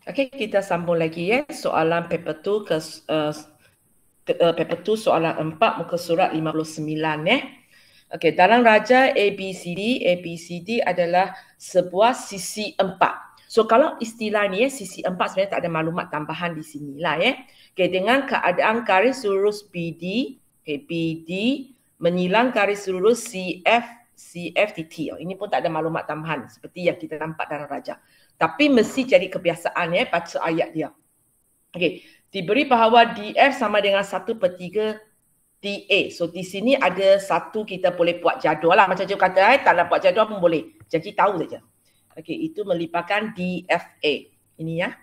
Okey, kita sambung lagi ya. Soalan paper 2 paper 2 soalan 4 muka surat 59 ya. Okey, dalam raja ABCD adalah sebuah sisi 4. So kalau istilah ni ya, sisi 4 sebenarnya tak ada maklumat tambahan di sinilah ya. Okey, dengan keadaan garis lurus BD, BD menyilang garis lurus CF titik. Ini pun tak ada maklumat tambahan seperti yang kita nampak dalam raja. Tapi mesti jadi kebiasaan ya baca ayat dia. Okey, diberi bahawa DF sama dengan 1/3 TA. So di sini ada satu kita boleh buat jadual lah. Macam cikgu kata, tak nak buat jadual pun boleh. Jadi tahu saja. Okey, itu melibatkan DFA. Ini ya.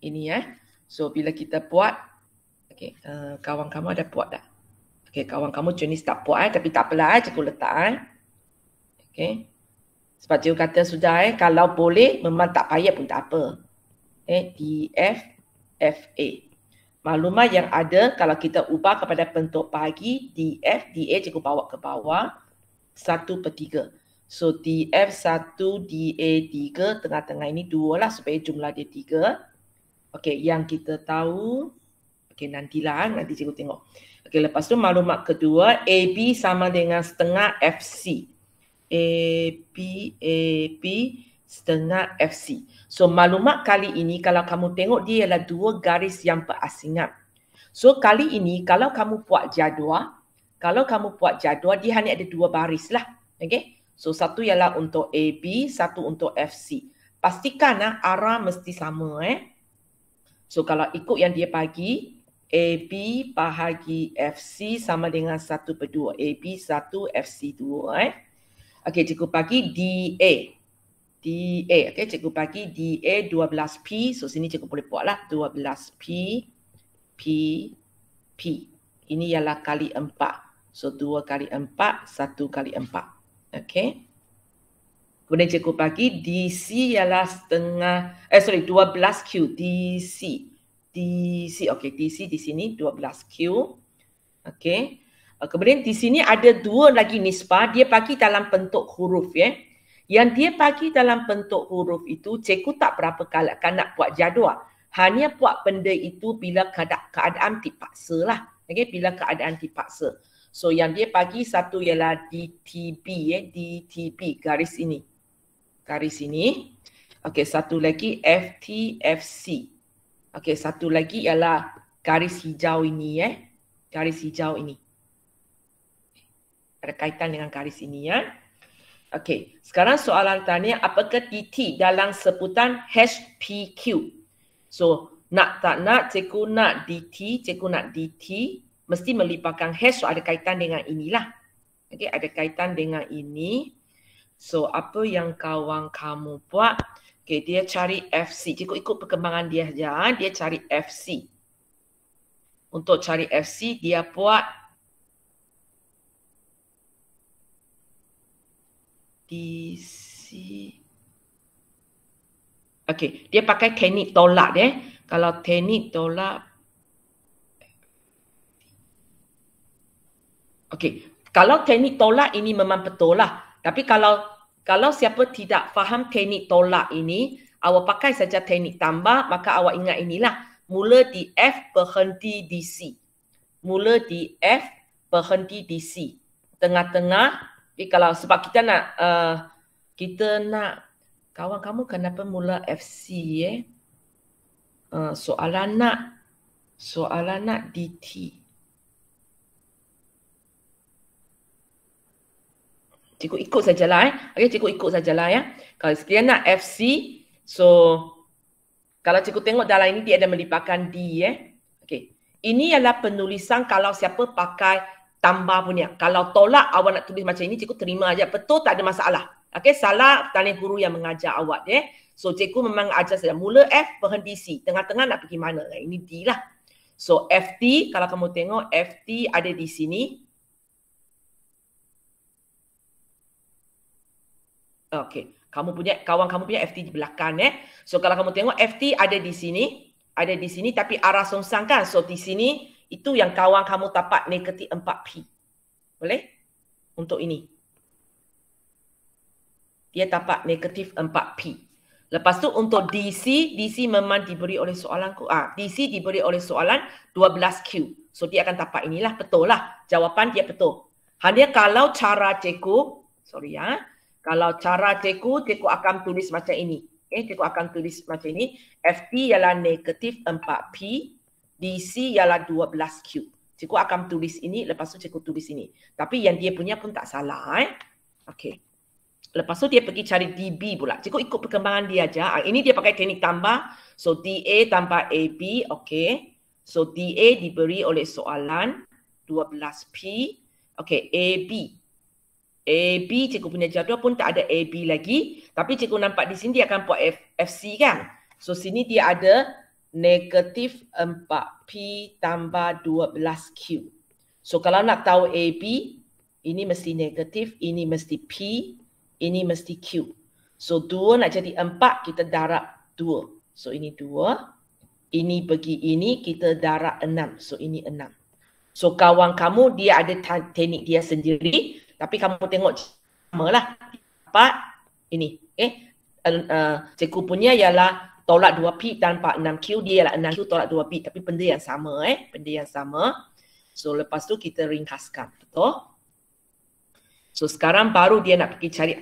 Ini ya. So bila kita buat, okey, kawan kamu ada buat tak? Okey, kawan kamu jenis tak buat tapi tak apalah cikgu letak okey. Sebab cikgu kata sudah kalau boleh memang tak payah pun tak apa. DFFA. Maklumat yang ada kalau kita ubah kepada bentuk bahagi DA cikgu bawa ke bawah 1/3. So DF1 DA3 tengah-tengah ini 2 lah supaya jumlah dia 3. Okey, yang kita tahu okey nantilah nanti cikgu tengok. Okey, lepas tu maklumat kedua AB sama dengan setengah FC. AB setengah FC. So maklumat kali ini kalau kamu tengok dia ialah dua garis yang berasingan. So kali ini kalau kamu buat jadual, dia hanya ada dua baris lah. Okay? So satu ialah untuk AB, satu untuk FC. Pastikan arah mesti sama. So kalau ikut yang dia bagi, AB bahagi FC sama dengan 1/2. AB 1, FC 2. Okey, cikgu bagi DA. Okey, cikgu bagi DA 12P. So sini cikgu boleh buatlah 12P P. Ini ialah kali 4. So 2 kali 4, 1 kali 4. Okey. Kemudian cikgu bagi DC ialah setengah 12Q DC. Okey, DC di sini 12Q. Okey. Kemudian di sini ada dua lagi nisbah, dia bagi dalam bentuk huruf ya. Yang dia bagi dalam bentuk huruf itu, cikgu tak berapa galakkan nak buat jadual. Hanya buat benda itu bila keadaan dipaksa lah. Okay? Bila keadaan dipaksa. So yang dia bagi satu ialah DTB ya, DTB garis ini. Garis ini. Okey, satu lagi FTFC. Okey, satu lagi ialah garis hijau ini ya. Garis hijau ini. Ada kaitan dengan garis ini ya. Okey, sekarang soalan tanya apakah DT dalam sebutan HPQ? So, nak tak nak cikgu nak DT, mesti melibatkan H, so ada kaitan dengan inilah. Okey, ada kaitan dengan ini. So, apa yang kawan kamu buat? Okey, dia cari FC. Cikgu ikut perkembangan dia saja. Dia cari FC. Untuk cari FC, dia buat DC. Okey, dia pakai teknik tolak dia. Kalau teknik tolak. Okey, kalau teknik tolak ini memang betul lah. Tapi kalau siapa tidak faham teknik tolak ini, awak pakai saja teknik tambah, maka awak ingat inilah. Mula di F, berhenti di C. Mula di F, berhenti di C. Tengah-tengah. Kalau sebab kita nak kawan kamu kenapa mula FC soalan nak DT. Cikgu ikut sajalah Okey, cikgu ikut sajalah ya. Kalau sekalian nak FC, so kalau cikgu tengok dalam ini dia ada melibatkan D Okey. Ini adalah penulisan kalau siapa pakai tambah punya. Kalau tolak awak nak tulis macam ini, cikgu terima aja. Betul, tak ada masalah. Okey, salah tanya guru yang mengajar awak So cikgu memang ajar saja. Mula F, berhenti C. Tengah-tengah nak pergi mana? Ini D lah. So FT, kalau kamu tengok FT ada di sini. Okey, kawan kamu punya FT di belakang So kalau kamu tengok FT ada di sini tapi arah songsang kan. So di sini itu yang kawan kamu dapat negatif 4P. Boleh? Untuk ini. Dia dapat negatif 4P. Lepas tu untuk DC memang diberi oleh soalan DC diberi oleh soalan 12Q. So dia akan dapat inilah, betul lah. Jawapan dia betul. Hanya kalau cara cikgu, kalau cara cikgu akan tulis macam ini. Cikgu akan tulis macam ini. FT ialah negatif 4P, DC ialah 12Q. Cikgu akan tulis ini, lepas tu cikgu tulis ini. Tapi yang dia punya pun tak salah. Okey. Lepas tu dia pergi cari DB pula. Cikgu ikut perkembangan dia aja. Ini dia pakai teknik tambah. So DA tambah AB. Okey. So DA diberi oleh soalan 12P. Okey, AB. AB cikgu punya jadual pun tak ada AB lagi. Tapi cikgu nampak di sini dia akan buat FC kan. So sini dia ada negatif 4P tambah 12Q. So kalau nak tahu AB, ini mesti negatif, ini mesti P. Ini mesti Q. So 2 nak jadi 4, kita darab 2. So ini 2. Ini bagi ini, kita darab 6. So ini 6. So kawan kamu, dia ada teknik dia sendiri. Tapi kamu tengok sama lah. 4, ini. Cikgu punya ialah tolak 2P tanpa 6Q. Dia ialah 6Q tolak 2P. Tapi benda yang sama. Benda yang sama. So lepas tu kita ringkaskan. Betul? So sekarang baru dia nak pergi cari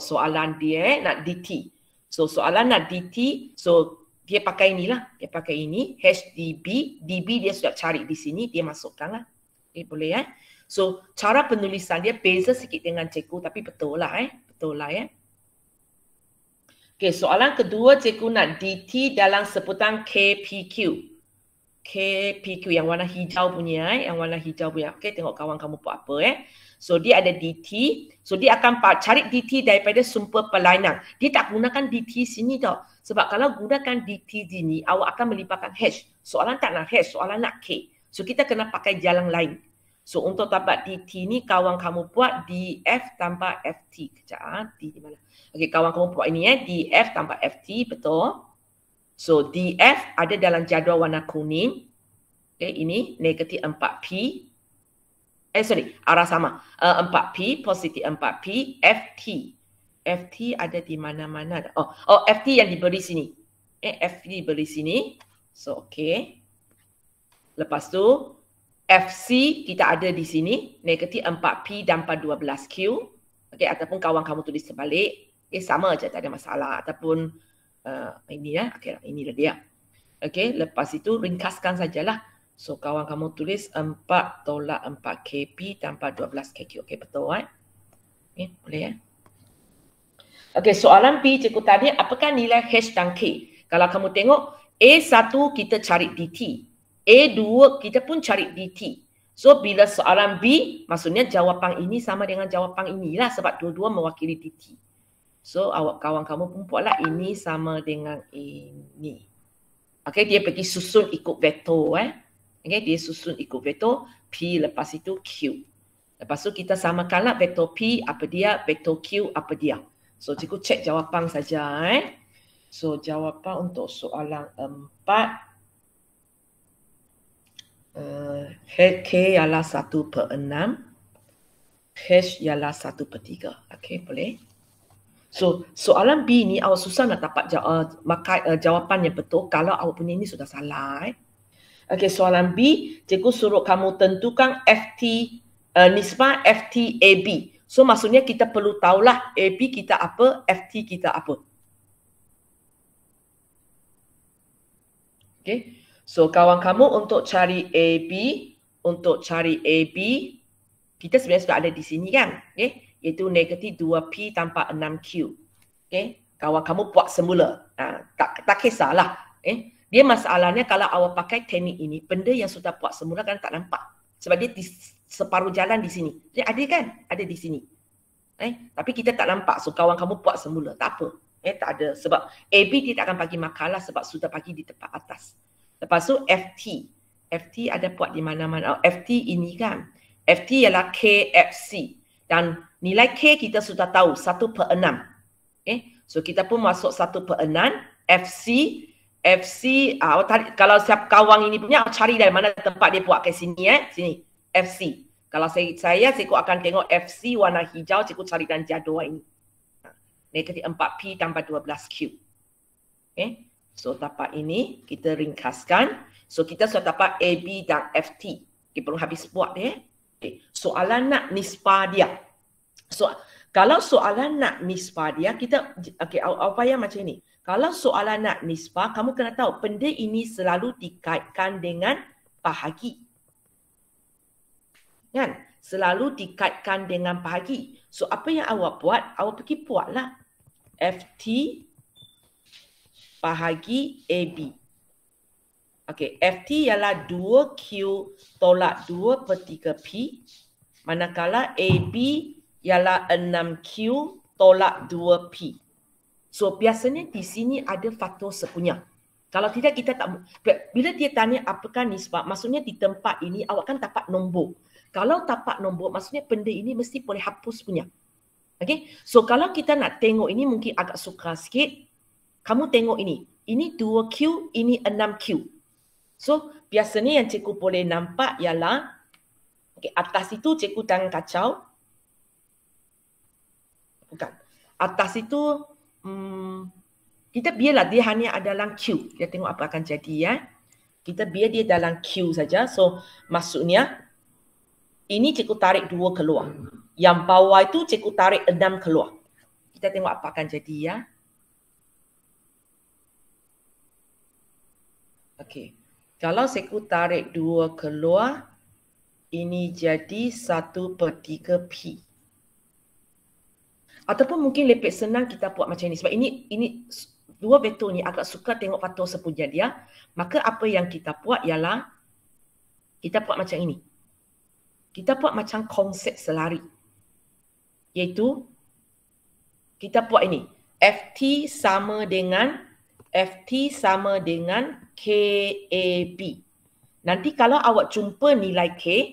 soalan dia nak DT. So soalan nak DT, so dia pakai inilah. Dia pakai ini, HDB. DB dia sudah cari di sini, dia masukkan lah. Boleh So cara penulisan dia beza sikit dengan cikgu tapi betul lah Betul lah Okay, soalan kedua cikgu nak DT dalam sebutan KPQ. KPQ yang warna hijau punya yang warna hijau punya. Okay, tengok kawan kamu buat apa So dia ada DT. So dia akan cari DT daripada sumber pelainan. Dia tak gunakan DT sini tau. Sebab kalau gunakan DT sini, awak akan melibatkan H. Soalan tak nak H, soalan nak K. So kita kena pakai jalan lain. So untuk dapat DT ni, kawan kamu buat DF tambah FT. Kejap, D di mana? Okey, kawan kamu buat ini DF tambah FT, betul. So DF ada dalam jadual warna kuning. Okay, ini negatif 4P. Arah sama. 4P, positif 4P, FT. FT ada di mana-mana. Oh, FT yang diberi sini. FT diberi sini. So, okay. Lepas tu, FC kita ada di sini. Negatif 4P dan 12Q. Okay, ataupun kawan kamu tulis sebalik. Sama aja, tak ada masalah. Ataupun ini okay, ini dia. Okay, lepas itu ringkaskan sajalah. So kawan kamu tulis 4 tolak 4 KP tanpa 12 KQ. Okey, betul Okay, boleh Okey, soalan B cikgu tadi, apakah nilai H dan K? Kalau kamu tengok A1 kita cari DT. A2 kita pun cari DT. So bila soalan B, maksudnya jawapan ini sama dengan jawapan inilah sebab dua-dua mewakili DT. So kawan kamu pun buatlah ini sama dengan ini. Okey, dia pergi susun ikut vektor Okay, dia susun ikut vektor P, lepas itu Q. Lepas tu kita samakanlah vektor P apa dia, vektor Q apa dia. So cikgu cek jawapan saja So jawapan untuk soalan 4 K ialah 1/6, H ialah 1/3. Okey, boleh. So soalan B ni awak susah nak dapat jawapan yang betul kalau awak punya ini sudah salah Okey, soalan B, cikgu suruh kamu tentukan FT, nisbah FT AB. So maksudnya kita perlu tahulah AB kita apa, FT kita apa. Okey, so kawan kamu untuk cari AB, kita sebenarnya sudah ada di sini kan. Okay? Iaitu negatif 2P tanpa 6Q. Okay? Kawan kamu buat semula. Tak kisahlah. Dia masalahnya kalau awak pakai teknik ini, benda yang sudah buat semula kan tak nampak. Sebab dia di separuh jalan di sini. Dia ada kan? Ada di sini. Tapi kita tak nampak. So kawan kamu buat semula. Tak apa. Tak ada. Sebab AB dia tak akan bagi makalah sebab sudah bagi di tempat atas. Lepas tu FT. FT ada buat di mana-mana. FT ini kan. FT ialah KFC. Dan nilai K kita sudah tahu. 1/6. So kita pun masuk 1/6. FC, kalau siap kawang ini punya, cari dari mana tempat dia buat ke sini sini, FC. Kalau saya cikgu akan tengok FC warna hijau, cikgu cari dan jadual ini. Negatif 4P tambah 12Q. Okay. So tapak ini kita ringkaskan. So kita sudah dapat AB dan FT. Okay, belum habis buat dia. Okay. Soalan nak nisbah dia. So kalau soalan nak nisbah dia, kita awak payah macam ni. Kalau soalan nak nisbah, kamu kena tahu benda ini selalu dikaitkan dengan bahagi. Kan? Selalu dikaitkan dengan bahagi. So apa yang awak buat? Awak pergi buatlah FT bahagi AB. Okey, FT ialah 2Q tolak 2/3P. Manakala AB ialah 6Q tolak 2P. So biasanya di sini ada faktor sepunya. Kalau tidak kita tak, bila dia tanya apakah nisbah, maksudnya di tempat ini awak kan dapat nombor. Kalau dapat nombor, maksudnya benda ini mesti boleh hapus punya. Okay? So kalau kita nak tengok ini mungkin agak sukar sikit. Kamu tengok ini. Ini 2Q, ini 6Q. So biasanya yang cikgu boleh nampak ialah atas itu cikgu jangan kacau. Bukan. Atas itu kita biarlah dia hanya ada dalam Q. Kita tengok apa akan jadi ya. Kita biar dia dalam Q saja. So maksudnya ini cikgu tarik 2 keluar. Yang bawah itu cikgu tarik 6 keluar. Kita tengok apa akan jadi ya. Okey. Kalau cikgu tarik 2 keluar, ini jadi 1/3P. Ataupun mungkin lebih senang kita buat macam ini. Sebab ini dua vektor ni agak suka tengok faktor sepunya dia. Maka apa yang kita buat ialah kita buat macam ini. Kita buat macam konsep selari. Iaitu kita buat ini. FT sama dengan KAB. Nanti kalau awak jumpa nilai K,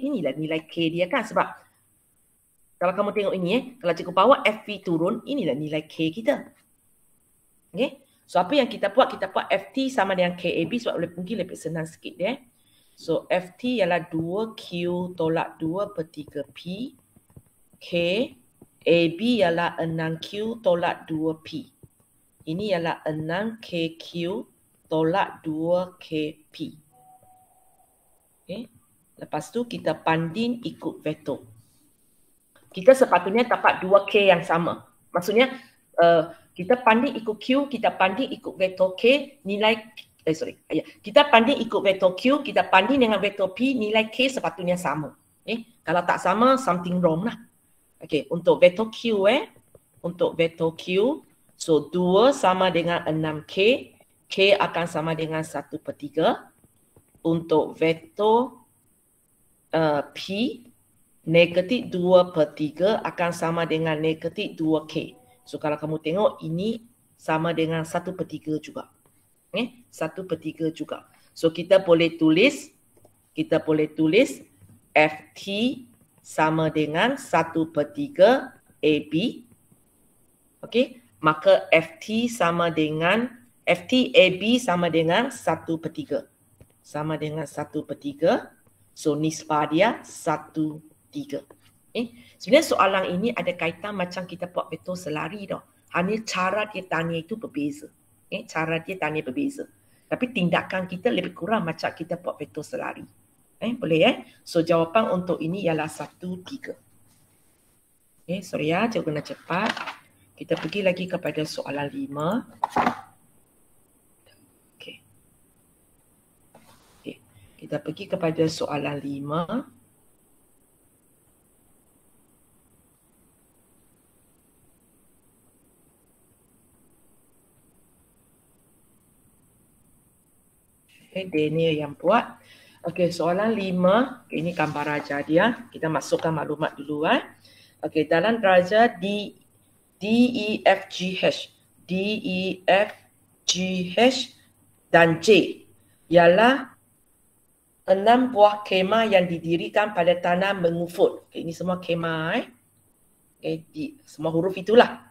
inilah nilai K dia kan. Sebab kalau kamu tengok ini kalau cikgu bawa FV turun, inilah nilai K kita. Okay? So apa yang kita buat FT sama dengan KAB sebab mungkin lebih senang sikit dia. So FT ialah 2Q tolak 2/3P. KAB ialah 6Q tolak 2P. Ini ialah 6KQ tolak 2KP. Okay. Lepas tu kita banding ikut vektor. Kita sepatutnya dapat 2K yang sama. Maksudnya kita banding ikut Q, kita banding ikut vektor K, nilai kita banding ikut vektor Q, kita banding dengan vektor P, nilai K sepatutnya sama. Okay. Kalau tak sama, something wrong lah. Okay. Untuk vektor Q so 2 sama dengan 6K, K akan sama dengan 1/3. Untuk vektor P, negatif 2/3 akan sama dengan negatif 2K. So kalau kamu tengok ini sama dengan 1/3 juga. 1/3 juga. So kita boleh tulis FT sama dengan 1/3 AB. Okey. Maka FT AB sama dengan 1/3. Sama dengan 1/3. So nisbah dia 1/3. Sebenarnya soalan ini ada kaitan macam kita buat vektor selari tau. Hanya cara dia tanya itu berbeza. Cara dia tanya berbeza. Tapi tindakan kita lebih kurang macam kita buat vektor selari. Boleh So jawapan untuk ini ialah 1/3. Sorry ya, cikgu kena cepat. Kita pergi lagi kepada soalan 5. Okey. Kita pergi kepada soalan 5. Daniel yang buat. Okey, soalan 5. Ini gambar raja dia. Kita masukkan maklumat dulu. Okey, dalam raja DEFGH dan J ialah 6 buah kemah yang didirikan pada tanah mengufut. Okay, ini semua kemah. Semua huruf itulah.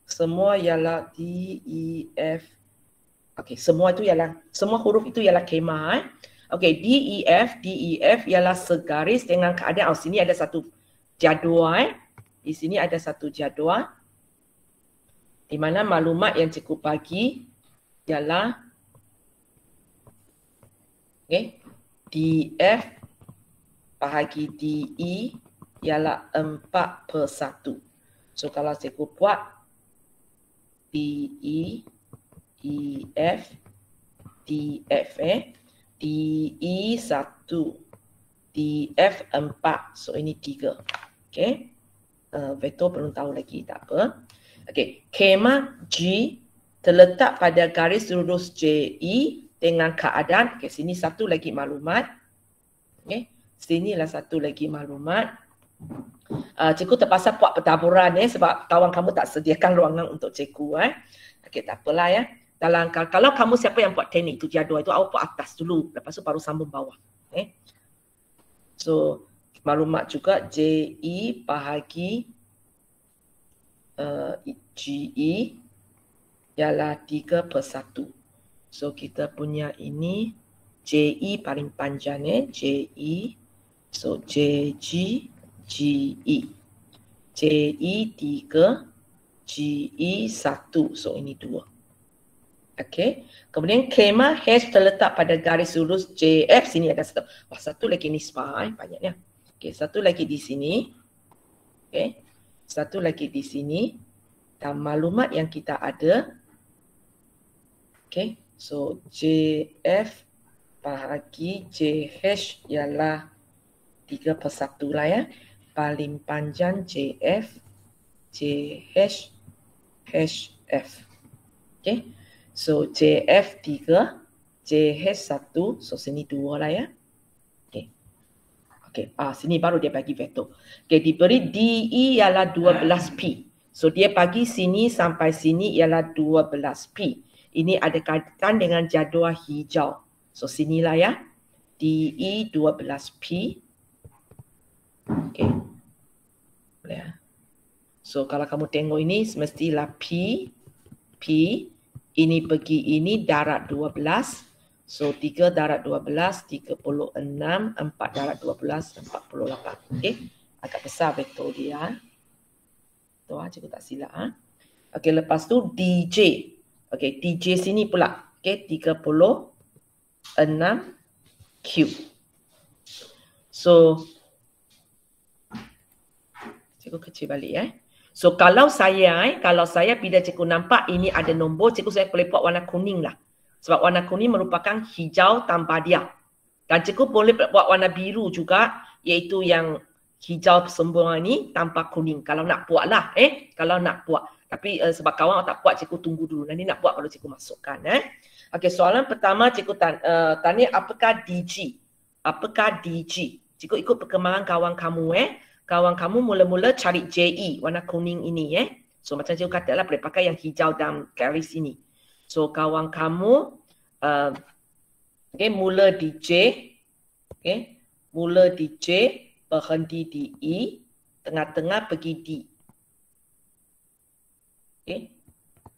Semua ialah DEF. Okey, semua huruf itu ialah kemah. Okey, DEF ialah segaris dengan keadaan. Sini ada satu jadual. Di sini ada satu jadual. Di mana maklumat yang cikgu bagi ialah DF bahagi DE ialah 4/1. So kalau cikgu buat DE, EF, DF DE 1, DF 4. So ini 3. Okay. Vektor belum tahu lagi, tak apa. Okay. Kemah G terletak pada garis lurus JE dengan keadaan, okay, sini satu lagi maklumat. Okay. Sinilah satu lagi maklumat. Cikgu terpaksa buat pertaburan sebab kawan kamu tak sediakan ruangan untuk cikgu. Okay, tak apalah ya. Kalau kamu siapa yang buat teknik tu jadual itu, awak buat atas dulu, lepas tu baru sambung bawah. Okay. So maklumat juga JE bahagi GE ialah 3/1. So kita punya ini JE paling panjang JE. So JG, GE. JE 3, GE 1. So ini 2. Okey. Kemudian kemah H terletak pada garis lurus JF. Sini ada satu. Wah, satu lagi nisbah banyaknya. Okey, satu lagi di sini. Okey. Satu lagi di sini. Dan maklumat yang kita ada. Okey. So JF bahagi JH ialah 3/1 lah ya. Paling panjang JF, JH, HF. Okey. So JF 3, JH 1, so sini 2 lah ya. Okey. Okey, sini baru dia bagi vektor. Okey, diberi DE ialah 12P. So dia bagi sini sampai sini ialah 12P. Ini ada kaitan dengan jadual hijau. So sinilah ya. DE 12P. Okey. Boleh ya. So kalau kamu tengok ini semestilah P, ini pergi ini darat 12. So 3 darat 12, 36, 4 darat 12, 48. Okey. Agak besar vektor dia. Tu cikgu tak silap. Okey, lepas tu DJ. Okey, DJ sini pula. Okey, 36 Q. So cikgu kecil balik So kalau saya bila cikgu nampak ini ada nombor, cikgu saya boleh buat warna kuning lah. Sebab warna kuning merupakan hijau tanpa dia. Dan cikgu boleh buat warna biru juga, iaitu yang hijau sembunga ni tanpa kuning. Kalau nak buat lah. Kalau nak buat. Tapi sebab kawan tak buat, cikgu tunggu dulu. Nanti nak buat baru cikgu masukkan. Okey, soalan pertama cikgu tanya apakah DG? Apakah DG? Cikgu ikut perkembangan kawan kamu. Kawan kamu mula-mula cari JE, warna kuning ini. So macam cikgu katalah, boleh pakai yang hijau dan garis ini. So kawan kamu mula di J. Mula di J, berhenti di E, tengah-tengah pergi D.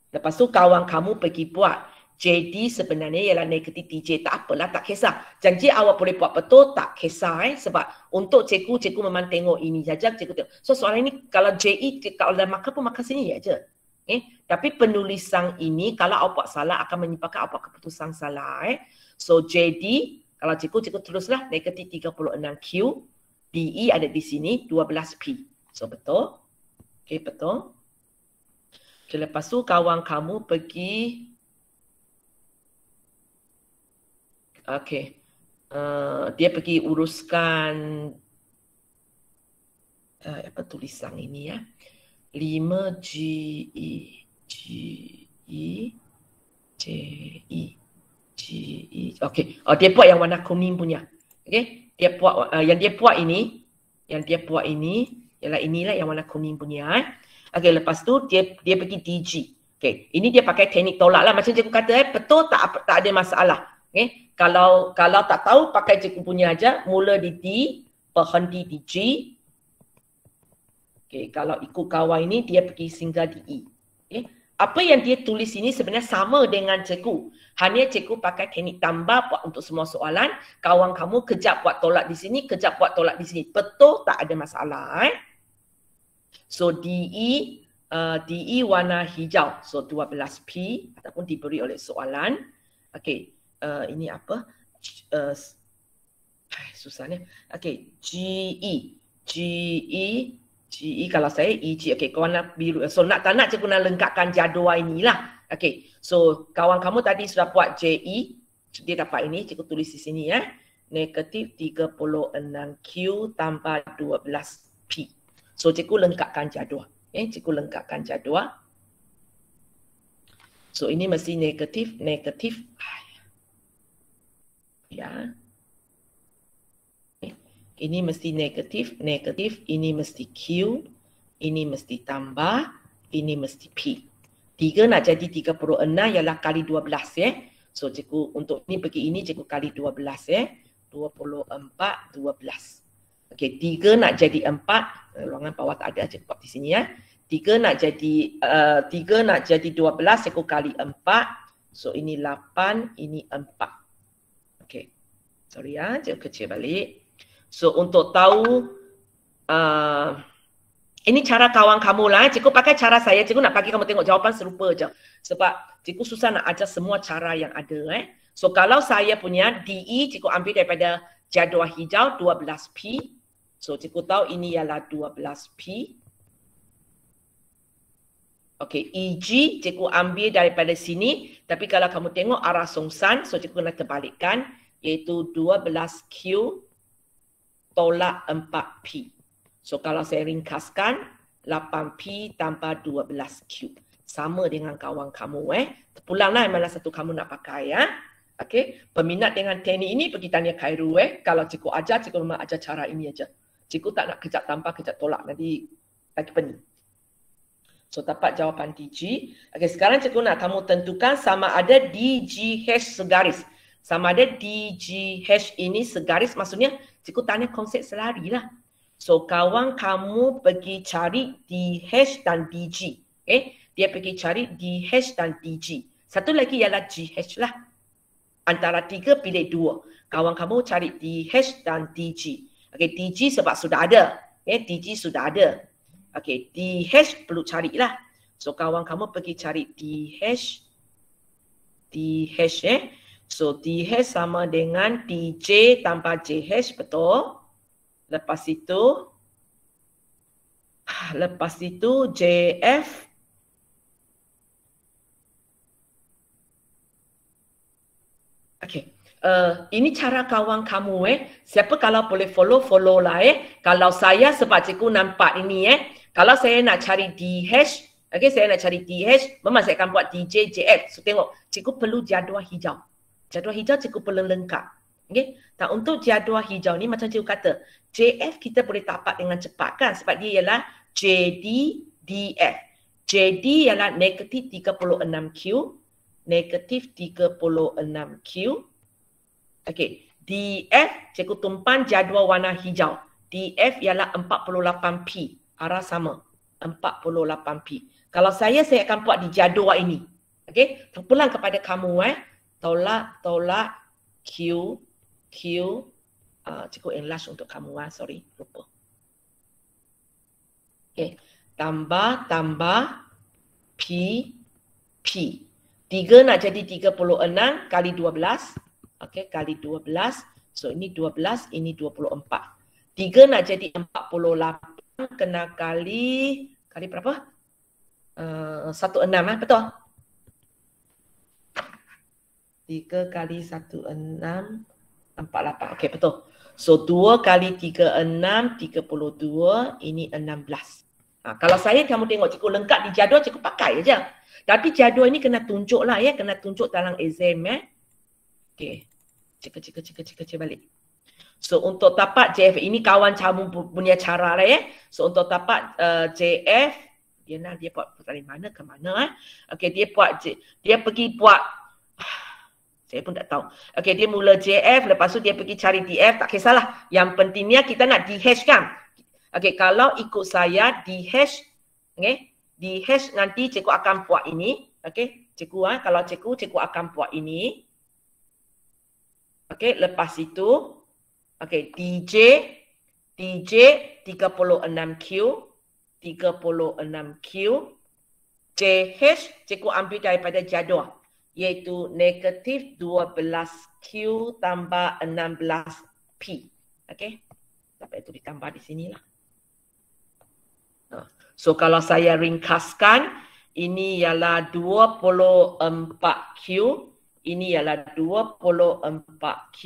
Lepas tu kawan kamu pergi buat JD sebenarnya ialah negatif DJ. Tak apalah, tak kisah. Janji awak boleh buat betul, tak kisah. Sebab untuk cikgu memang tengok ini saja. Cikgu tengok. So soalan ini kalau JE, kalau ada marker pun marker sini je. Tapi penulisan ini kalau awak buat salah akan menyebabkan awak keputusan salah. So JD, kalau cikgu tulislah negatif 36Q. DE ada di sini 12P. So betul. Okey, betul. Okay, lepas tu kawan kamu pergi. Okey. Dia pergi uruskan apa tulisan ini ya. 5GE GE. Okey. Dia buat yang warna kuning punya. Okey. Dia buat yang dia buat ini ialah inilah yang warna kuning punya. Okey, lepas tu dia pergi DG. Okey. Ini dia pakai teknik tolak lah macam cikgu kata betul tak ada masalah. Okey. Kalau tak tahu pakai cikgu punya aja, mula di D, berhenti di G. Okey, kalau ikut kawan ini dia pergi singgah di E. Okey. Apa yang dia tulis ini sebenarnya sama dengan cikgu. Hanya cikgu pakai teknik tambah buat untuk semua soalan. Kawan kamu kejap buat tolak di sini, kejap buat tolak di sini. Betul tak ada masalah. So DE DE warna hijau. So 12P ataupun diberi oleh soalan. Okey, ini apa? Susah ni. Okey, GE kalau saya EG. Okey, warna biru. So tak nak cikgu nak lengkapkan jadual inilah. Okey, so kawan kamu tadi sudah buat JE. Dia dapat ini, cikgu tulis di sini ya. Negatif 36Q tambah 12P. So cikgu lengkapkan jadual. Cikgu lengkapkan jadual. So ini mesti negatif. Ya. Ini mesti negatif. Ini mesti Q. Ini mesti tambah. Ini mesti P. 3 nak jadi 36 ialah kali 12 ya. So cikgu untuk ini pergi ini cikgu kali 12 ya. 24, 12. Okey, 3 nak jadi 4. Ruangan bawah tak ada, cikgu buat di sini ya. 3 nak jadi 12, cikgu kali 4. So ini 8, ini 4. Okey. Sorry ya, cikgu kecil balik. So untuk tahu ini cara kawan kamu lah. Cikgu pakai cara saya. Cikgu nak bagi kamu tengok jawapan serupa je. Sebab cikgu susah nak ajar semua cara yang ada. So kalau saya punya DE, cikgu ambil daripada jadual hijau 12P. So cikgu tahu ini ialah 12P. Okey, EG cikgu ambil daripada sini. Tapi kalau kamu tengok arah songsan, so cikgu nak terbalikkan. Iaitu 12Q tolak 4P. So kalau saya ringkaskan 8P tambah 12Q. Sama dengan kawan kamu Terpulanglah mana satu kamu nak pakai ya. Okey, peminat dengan teknik ini pergi tanya Khairu Kalau cikgu ajar, cikgu memang ajar cara ini aja. Cikgu tak nak kejap tambah, kejap tolak, nanti lagi pening. So dapat jawapan DG. Okey, sekarang cikgu nak kamu tentukan sama ada DGH segaris. Sama ada DGH ini segaris, maksudnya cikgu tanya konsep selari lah. So kawan kamu pergi cari DH dan DG. Dia pergi cari DH dan DG. Satu lagi ialah GH lah. Antara 3 pilih 2. Kawan kamu cari DH dan DG. Okey, DG sebab sudah ada. DG sudah ada. Okey, DH perlu carilah. So kawan kamu pergi cari DH. So DH sama dengan DJ tambah JH, betul? Lepas itu JF. Okey. Ini cara kawan kamu Siapa kalau boleh follow lah Kalau saya sebab cikgu nampak ini Kalau saya nak cari DH, okey, saya nak cari DH, memang saya akan buat DJ, JF. So tengok, cikgu perlu jadual hijau. Jadual hijau cikgu perlu lengkap. Okay? Dan untuk jadual hijau ni macam cikgu kata, JF kita boleh dapat dengan cepat kan sebab dia ialah JD-DF. JD ialah negatif 36Q, negatif 36Q. Okey, DF cikgu tumpan jadual warna hijau. DF ialah 48P, arah sama, 48P. Kalau saya akan buat di jadual ini. Okey, terpulang kepada kamu tolak Q. Cikgu enlarge untuk kamu sorry, lupa. Okey, tambah P. 3 nak jadi 36 kali 12. Okey, kali 12. So ini 12, ini 24. 3 nak jadi 48 kena kali berapa? 16 betul? 3 kali 16 48. Okey, betul. So 2 kali 36 32, ini 16. Kalau saya kamu tengok cikgu lengkap di jadual, cikgu pakai aja. Tapi jadual ini kena tunjuk lah kena tunjuk dalam exam Okey. Cek balik. So untuk dapat JF ini kawan kamu punya cara lah So untuk dapat JF dia buat dari mana ke mana Okey, dia pergi buat saya pun tak tahu. Okey, dia mula JF, lepas tu dia pergi cari DF, tak kisahlah. Yang pentingnya kita nak DH kan. Okey, kalau ikut saya DH, DH nanti cikgu akan buat ini. Okey, cikgu kalau cikgu akan buat ini. Okey, lepas itu DJ 36Q, 36Q. JH cikgu ambil daripada jadual, iaitu negatif 12Q tambah 16P. Okey. Sampai itu ditambah di sinilah. So kalau saya ringkaskan, ini ialah 24Q, ini ialah 24Q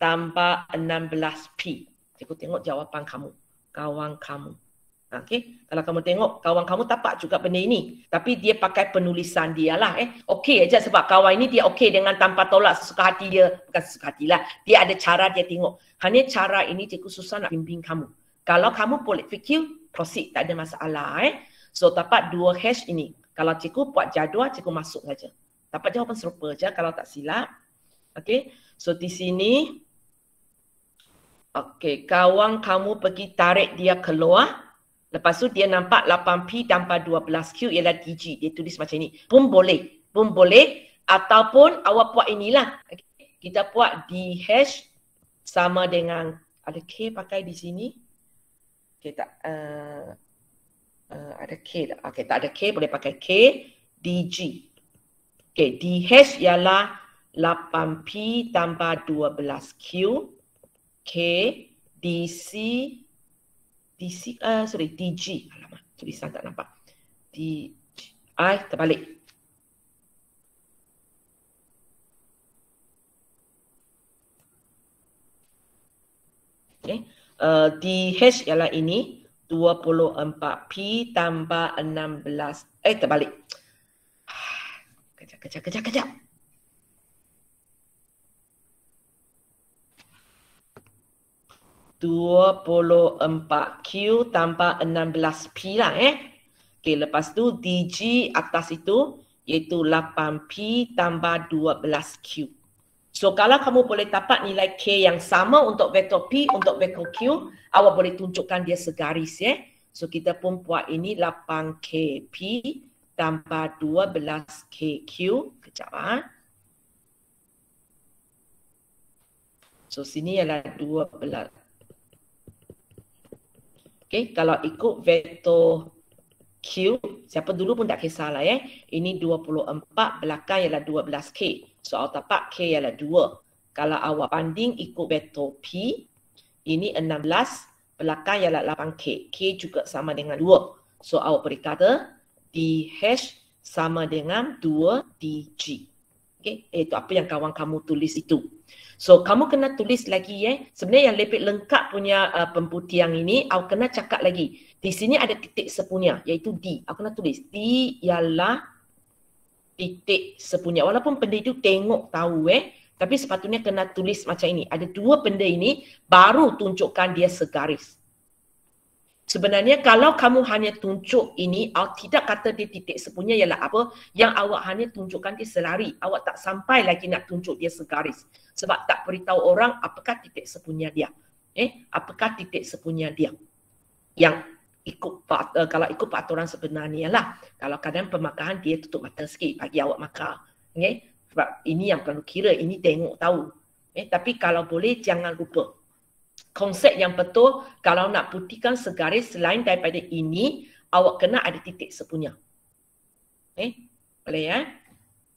tambah 16P. Cikgu tengok jawapan kamu, kawan kamu. Okey, kalau kamu tengok kawan kamu tapak juga benda ini, tapi dia pakai penulisan dia lah. Okey aja sebab kawan ini dia okey dengan tanpa tolak, sesuka hati dia, bukan sesuka hatilah. Dia ada cara dia tengok. Hanya cara ini cikgu susah nak bimbing kamu. Kalau kamu boleh fikir, proceed, tak ada masalah. So dapat 2 hash ini. Kalau cikgu buat jadual, cikgu masuk saja. Dapat jawapan serupa je kalau tak silap. Okey, so di sini, okey, kawan kamu pergi tarik dia keluar. Lepas tu dia nampak 8P tambah 12Q ialah DG. Dia tulis macam ni. Pun boleh. Pun boleh. Ataupun awak buat inilah. Okay. Kita buat D hash sama dengan, ada K pakai di sini. Okay, tak. Ada K tak? Okay, tak ada K, boleh pakai K. DG. Okay, D hash ialah 8P tambah 12Q. K. DC. DG. Alamak, tulisan tak nampak. Terbalik. Okay. DH ialah ini. 24P tambah 16. Terbalik. Kejap. 24Q tambah 16P lah Okay, lepas tu DG atas itu iaitu 8P tambah 12Q. So kalau kamu boleh dapat nilai K yang sama untuk vektor P, untuk vektor Q, awak boleh tunjukkan dia segaris So kita pun buat ini 8KP tambah 12KQ. Kejap So sini ialah 12. Okay, kalau ikut vektor Q, siapa dulu pun tak kisahlah Ini 24, belakang ialah 12K. So awak dapat K ialah 2. Kalau awak banding ikut vektor P, ini 16, belakang ialah 8K. K juga sama dengan 2. So awak boleh kata D hash sama dengan 2DG. Okay, itu apa yang kawan kamu tulis itu. So kamu kena tulis lagi Sebenarnya yang lebih lengkap punya pembuktian ini, awak kena cakap lagi. Di sini ada titik sepunya, iaitu D. Awak kena tulis D ialah titik sepunya. Walaupun benda itu tengok tahu tapi sepatutnya kena tulis macam ini. Ada dua benda ini, baru tunjukkan dia segaris. Sebenarnya kalau kamu hanya tunjuk ini, awak tidak kata dia titik sepunya ialah apa, yang awak hanya tunjukkan dia selari. Awak tak sampai lagi nak tunjuk dia segaris. Sebab tak beritahu orang apakah titik sepunya dia. Apakah titik sepunya dia. Yang ikut, kalau ikut peraturan sebenarnya lah. Kalau kadang pemakahan dia tutup mata sikit, bagi awak makar. Sebab ini yang perlu kira, ini tengok tahu. Tapi kalau boleh jangan lupa. Konsep yang betul, kalau nak buktikan segaris selain daripada ini, awak kena ada titik sepunya. Boleh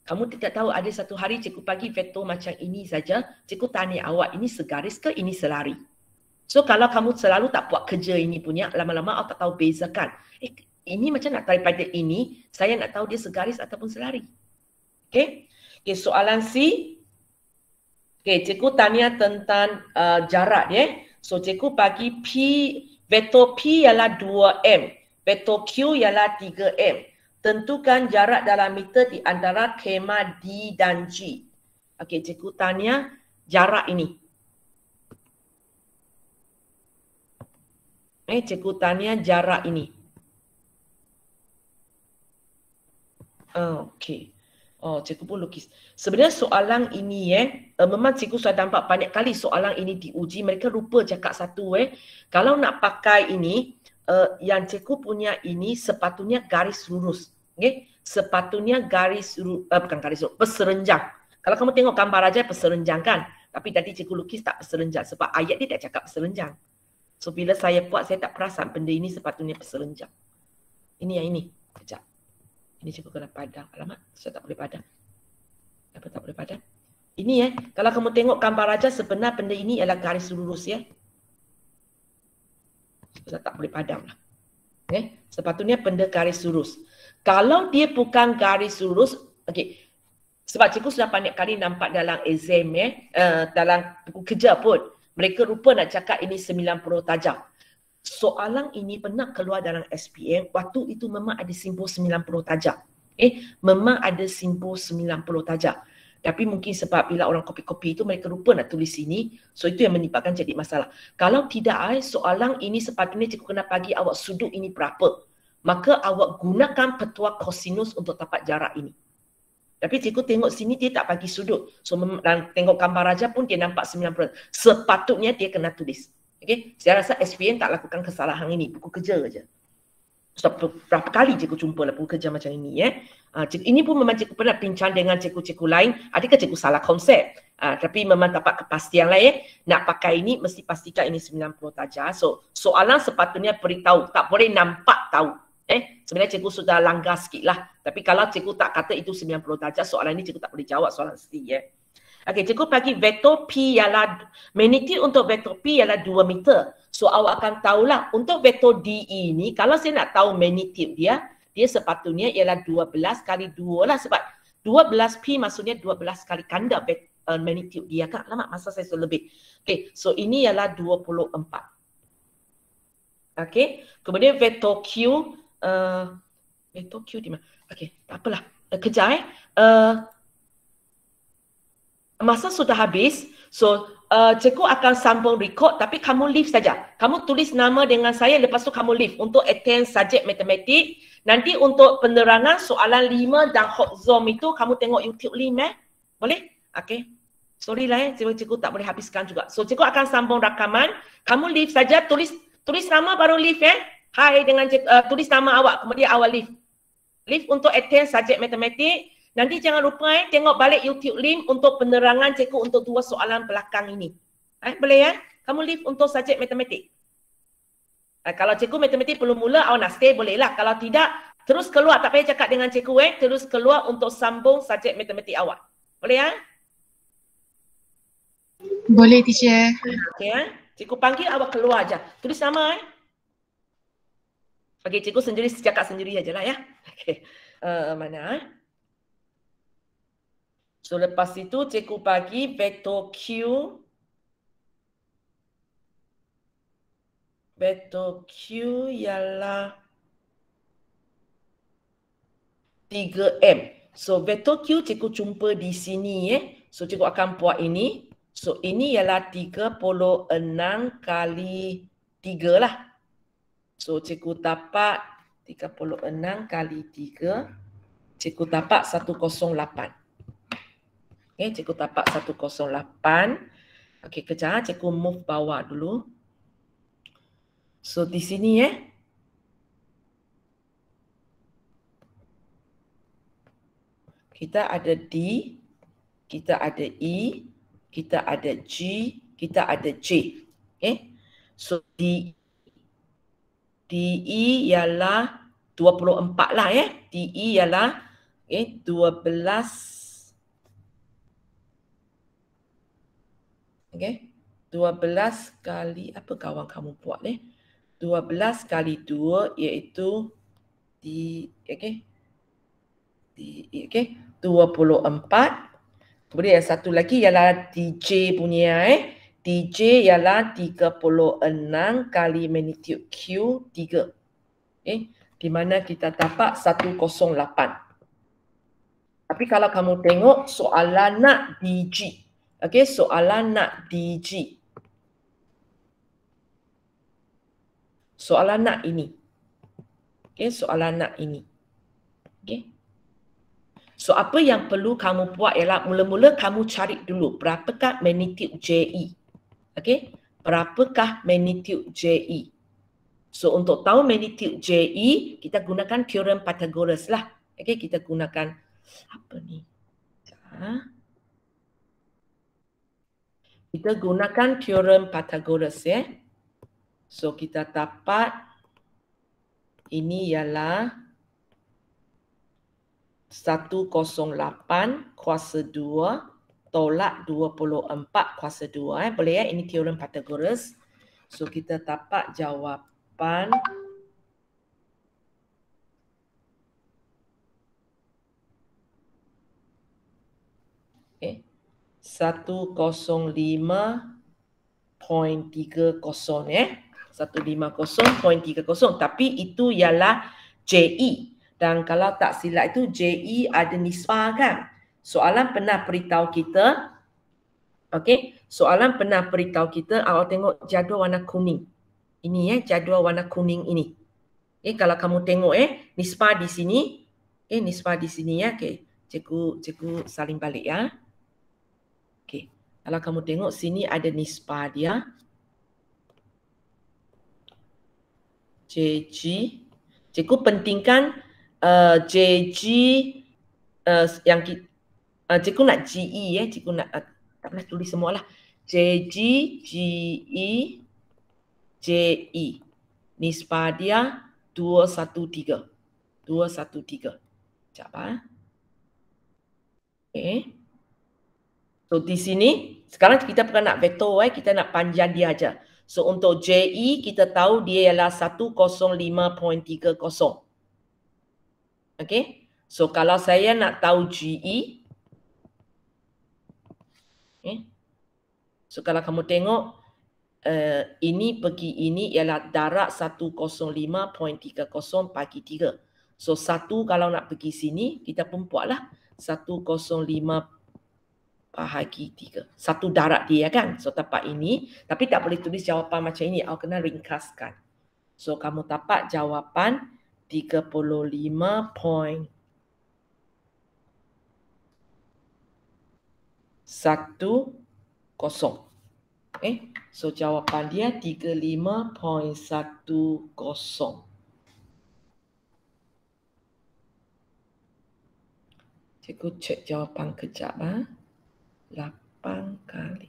Kamu tidak tahu ada satu hari cikgu bagi vektor macam ini saja, cikgu tanya awak, ini segaris ke ini selari? So kalau kamu selalu tak buat kerja ini punya, lama-lama awak tak tahu bezakan. Ini macam nak daripada ini, saya nak tahu dia segaris ataupun selari. Okay, soalan C. Okay, cikgu tanya tentang jarak So cikgu bagi P, vektor P ialah 2M, vektor Q ialah 3M. Tentukan jarak dalam meter di antara kema D dan G. Okey, cikgu tanya jarak ini. Cikgu tanya jarak ini. Okey. Cikgu pun lukis. Sebenarnya soalan ini memang cikgu sudah nampak banyak kali soalan ini diuji. Mereka lupa cakap satu kalau nak pakai ini, yang cikgu punya ini sepatutnya garis lurus. Sepatutnya garis bukan garis lurus, berserenjang. Kalau kamu tengok gambar aja berserenjang kan. Tapi tadi cikgu lukis tak berserenjang sebab ayat dia tak cakap berserenjang. So bila saya buat, saya tak perasan benda ini sepatutnya serenjang. Ini yang ini. Sekejap. Ini cikgu kena padam. Alamak, saya tak boleh padam. Apa tak boleh padam? Ini kalau kamu tengok gambar raja, sebenarnya benda ini ialah garis lurus ya. Saya tak boleh padam lah. Sepatutnya benda garis lurus. Kalau dia bukan garis lurus, sebab cikgu sudah banyak kali nampak dalam exam dalam buku kerja pun, mereka lupa nak cakap ini 90 tajam. Soalan ini pernah keluar dalam SPM, waktu itu memang ada simbol 90 tajam. Memang ada simbol 90 tajam. Tapi mungkin sebab bila orang kopi-kopi itu mereka lupa nak tulis sini, so itu yang menyebabkan jadi masalah. Kalau tidak, soalan ini sepatutnya cikgu kena bagi awak sudut ini berapa. Maka awak gunakan petua kosinus untuk dapat jarak ini. Tapi cikgu tengok sini dia tak bagi sudut. So dan tengok gambar raja pun dia nampak 90. Sepatutnya dia kena tulis. Saya rasa SPM tak lakukan kesalahan ini, buku kerja saja. So, berapa kali cikgu jumpa lah buku kerja macam ini ini pun memang cikgu pernah bincang dengan cikgu-cikgu lain, adakah cikgu salah konsep, tapi memang dapat kepastian lah nak pakai ini mesti pastikan ini 90 darjah. So soalan sepatutnya beritahu, tak boleh nampak tahu. Sebenarnya cikgu sudah langgar sikit lah, tapi kalau cikgu tak kata itu 90 darjah, soalan ini cikgu tak boleh jawab soalan mesti cikgu bagi vektor P ialah, magnitude untuk vektor P ialah 2 meter. So awak akan tahulah untuk vektor DE ni, kalau saya nak tahu magnitude dia sepatutnya ialah 12 kali 2 lah, sebab 12 P maksudnya 12 kali ganda magnitude dia kan. Lama masa saya sudah lebih. So ini ialah 24. Kemudian vektor Q, vektor Q di mana? Tak apalah. Kejap masa sudah habis, so cikgu akan sambung record tapi kamu leave saja. Kamu tulis nama dengan saya, lepas tu kamu leave untuk attend subjek matematik. Nanti untuk penerangan soalan 5 dan hot zoom itu kamu tengok YouTube link Boleh? Sorry lah cikgu tak boleh habiskan juga. So cikgu akan sambung rakaman. Kamu leave saja, tulis nama baru leave Hai dengan tulis nama awak, kemudian awak leave. Leave untuk attend subjek matematik. Nanti jangan lupa tengok balik YouTube link untuk penerangan cikgu untuk 2 soalan belakang ini. Boleh Kamu leave untuk subjek matematik. Kalau cikgu matematik belum mula, awak nak stay bolehlah. Kalau tidak, terus keluar. Tak payah cakap dengan cikgu terus keluar untuk sambung subjek matematik awak. Boleh Boleh, teacher. Cikgu panggil awak keluar aja. Tulis nama cikgu sendiri cakap sendiri ajalah mana So lepas itu cikgu bagi vektor Q. Vektor Q ialah 3M. So vektor Q cikgu jumpa di sini So cikgu akan buat ini. So ini ialah 36 kali 3 lah. So cikgu dapat 36 kali 3. Cikgu dapat 108. Cikgu dapat 108. Kejap cikgu move bawah dulu. So di sini kita ada D, kita ada E, kita ada G, kita ada J. So DE ialah 24 lah DE ialah 12 12 kali apa kawan kamu buat 12 kali 2 iaitu 24. Kemudian yang satu lagi ialah DJ punya DJ ialah 36 kali magnitude Q 3. Di mana kita dapat 108. Tapi kalau kamu tengok soalan nak DG. Soalan nak DG. Soalan nak ini. Soalan nak ini. So apa yang perlu kamu buat ialah mula-mula kamu cari dulu berapakah magnitude JE. Berapakah magnitude JE. So untuk tahu magnitude JE, kita gunakan teorem Pythagoras lah. Kita gunakan apa ni? Kita gunakan teorem Pythagoras So kita dapat ini ialah 108 kuasa 2 tolak 24 kuasa 2. Boleh ya? Ini teorem Pythagoras. So kita dapat jawapan okay, 105.30 150.30, tapi itu ialah JE. Dan kalau tak silap itu JE ada nisbah kan. Soalan pernah beritahu kita, okey, soalan pernah beritahu kita, awak tengok jadual warna kuning. Ini jadual warna kuning ini. Kalau kamu tengok nisbah di sini, nisbah di sini ya. Okey, cikgu salin balik ya. Okey. Kalau kamu tengok sini ada nisbah dia. JG. Cikgu pentingkan JG yang cikgu nak GE cikgu nak tak boleh tulis semualah. JG, GE, JE. Nisbah dia 213. 213. Sekejap Okay. So di sini sekarang kita bukan nak vektor kita nak panjang dia aja. So untuk JE kita tahu dia ialah 105.30. Okay. So kalau saya nak tahu GE, okay. So kalau kamu tengok ini pergi ini ialah darab 105.30 bagi 3. So 1 kalau nak pergi sini kita pun buatlah 105 bahagi 3. 1 darab dia kan. So dapat ini. Tapi tak boleh tulis jawapan macam ini. Awak kena ringkaskan. So kamu dapat jawapan 35.10. Okay. So jawapan dia 35.10. Cikgu cek jawapan kejap 8 kali.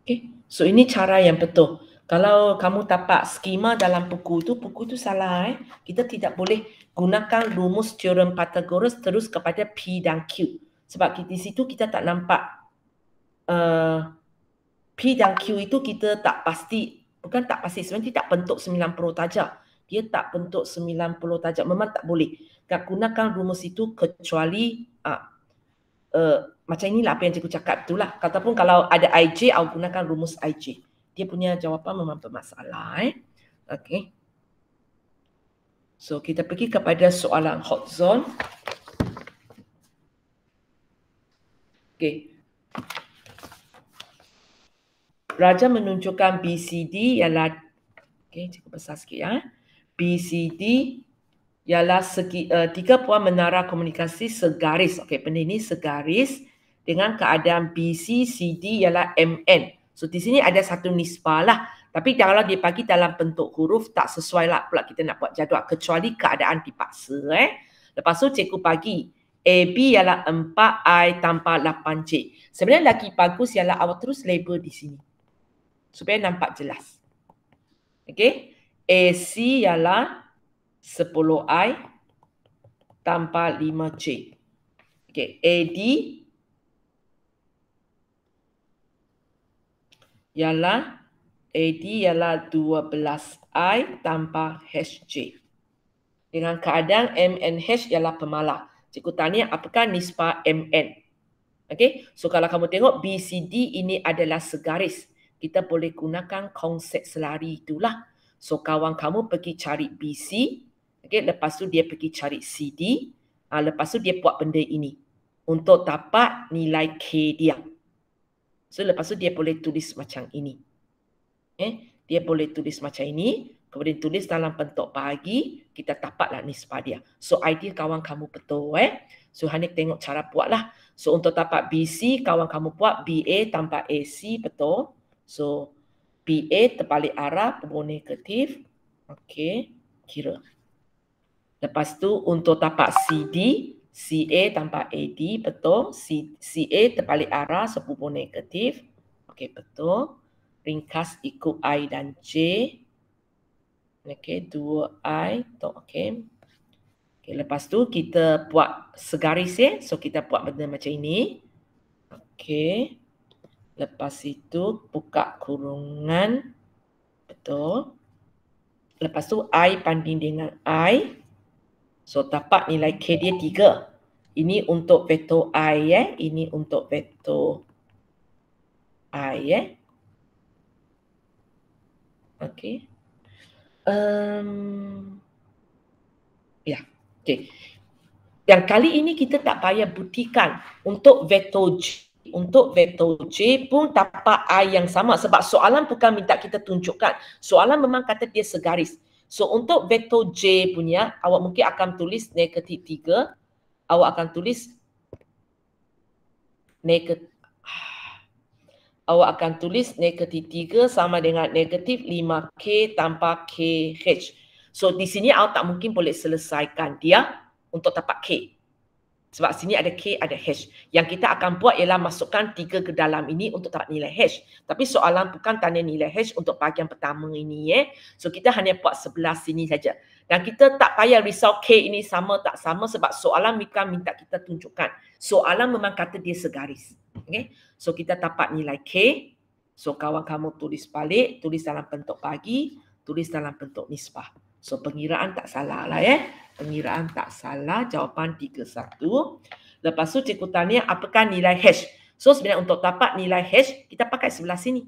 Okay. So ini cara yang betul. Kalau kamu dapat skema dalam buku itu salah. Kita tidak boleh gunakan rumus teorem Pythagoras terus kepada P dan Q. Sebab di situ kita tak nampak P dan Q itu kita tak pasti, bukan tak pasti, sebenarnya tak bentuk 90 darjah. Dia tak bentuk 90 darjah. Memang tak boleh. Tak gunakan rumus itu kecuali macam inilah apa yang cikgu cakap itulah. Ataupun kalau ada IJ, awak gunakan rumus IJ. Dia punya jawapan memang bermasalah. Okay. So kita pergi kepada soalan hot zone. Okay. Raja menunjukkan BCD ialah, okay, cikgu besar sikit ya. BCD ialah segi 3 puan menara komunikasi segaris. Okay, benda ini segaris dengan keadaan BC, CD ialah MN. So di sini ada satu nisbah lah. Tapi kalau dia bagi dalam bentuk huruf tak sesuai lah pula kita nak buat jadual kecuali keadaan dipaksa. Lepas tu cikgu bagi AB ialah 4I tanpa 8J. Sebenarnya lagi bagus ialah awak terus label di sini. Supaya nampak jelas. Okay. AC ialah 10I tanpa 5J. Okay. AD ialah 12I tanpa HJ. Dengan keadaan MNH ialah pemalar. Cikgu tanya apakah nisbah MN? Okay. So kalau kamu tengok BCD ini adalah segaris. Kita boleh gunakan konsep selari itulah. So kawan kamu pergi cari BC. Okay. Lepas tu dia pergi cari CD. Lepas tu dia buat benda ini. Untuk dapat nilai K dia. So lepas tu dia boleh tulis macam ini. Dia boleh tulis macam ini. kemudian tulis dalam bentuk bahagi, kita dapatlah nisbah dia. So idea kawan kamu betul So Hanif tengok cara buatlah. So untuk dapat BC, kawan kamu buat BA tambah AC, betul. So BA terbalik arah, berbau negatif. Okey, kira. Lepas tu untuk dapat CD, CA tambah AD, betul. CA terbalik arah, sepupu negatif. Okey, betul. Ringkas ikut I dan J. Okey, 2I. Okey. Okey, lepas tu kita buat segaris So kita buat benda macam ini. Okey. Lepas itu buka kurungan. Betul. Lepas tu I banding dengan I. So dapat nilai K dia 3. Ini untuk vektor I Ini untuk vektor I Okey. Ya. Okey. Yang kali ini kita tak payah buktikan untuk vektor J. Untuk vektor J pun dapat I yang sama sebab soalan bukan minta kita tunjukkan. Soalan memang kata dia segaris. So untuk vektor J punya, awak mungkin akan tulis negatif 3. Awak akan tulis negatif. Awak akan tulis negatif 3 sama dengan negatif 5K tanpa KH. So di sini awak tak mungkin boleh selesaikan dia untuk dapat K. Sebab sini ada K, ada H. Yang kita akan buat ialah masukkan 3 ke dalam ini untuk dapat nilai H. Tapi soalan bukan tanya nilai H untuk bahagian pertama ini So kita hanya buat sebelah sini saja. Dan kita tak payah risau K ini sama tak sama sebab soalan bukan minta kita tunjukkan. Soalan memang kata dia segaris. Okay? So kita dapat nilai K. So kawan kamu tulis balik, tulis dalam bentuk bagi, tulis dalam bentuk nisbah. So pengiraan tak salah lah Pengiraan tak salah, jawapan 31. Lepas tu cikgu tanya apakah nilai H. So sebenarnya untuk dapat nilai H, kita pakai sebelah sini.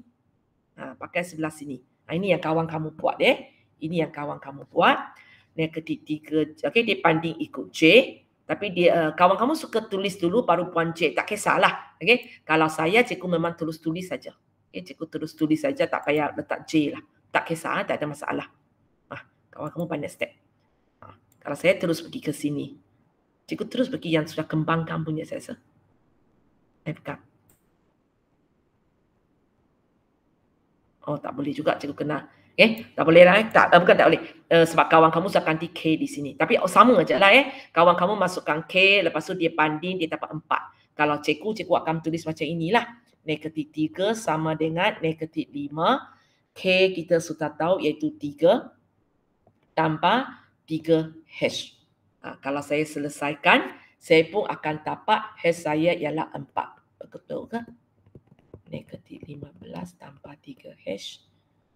Pakai sebelah sini. Ini yang kawan kamu buat Ini yang kawan kamu buat. Negatif 3, okay, dia banding ikut J. Tapi dia kawan kamu suka tulis dulu baru puan J. Tak kisahlah. Okay? Kalau saya, cikgu memang tulis saja. Okay? Cikgu tulis saja, tak payah letak J lah. Tak kisah, tak ada masalah. Kawan kamu pandai step. Kalau saya terus pergi ke sini. Cikgu terus pergi yang sudah kembangkan punya saya rasa. Bukan. Oh, tak boleh juga cikgu kena. Tak boleh lah. Bukan tak boleh. Sebab kawan kamu sudah ganti K di sini. Tapi sama aja lah Kawan kamu masukkan K, lepas tu dia banding, dia dapat 4. Kalau cikgu akan tulis macam inilah. Negatif 3 sama dengan negatif 5. K kita sudah tahu iaitu 3. Tambah 3H. Kalau saya selesaikan, saya pun akan dapat H saya ialah 4. Betul ke? Negatif 15 tambah 3H.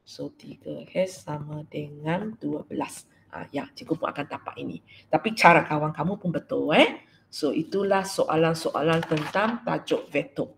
So 3H sama dengan 12. Ya, cikgu pun akan dapat ini. Tapi cara kawan kamu pun betul So itulah soalan-soalan tentang tajuk vektor.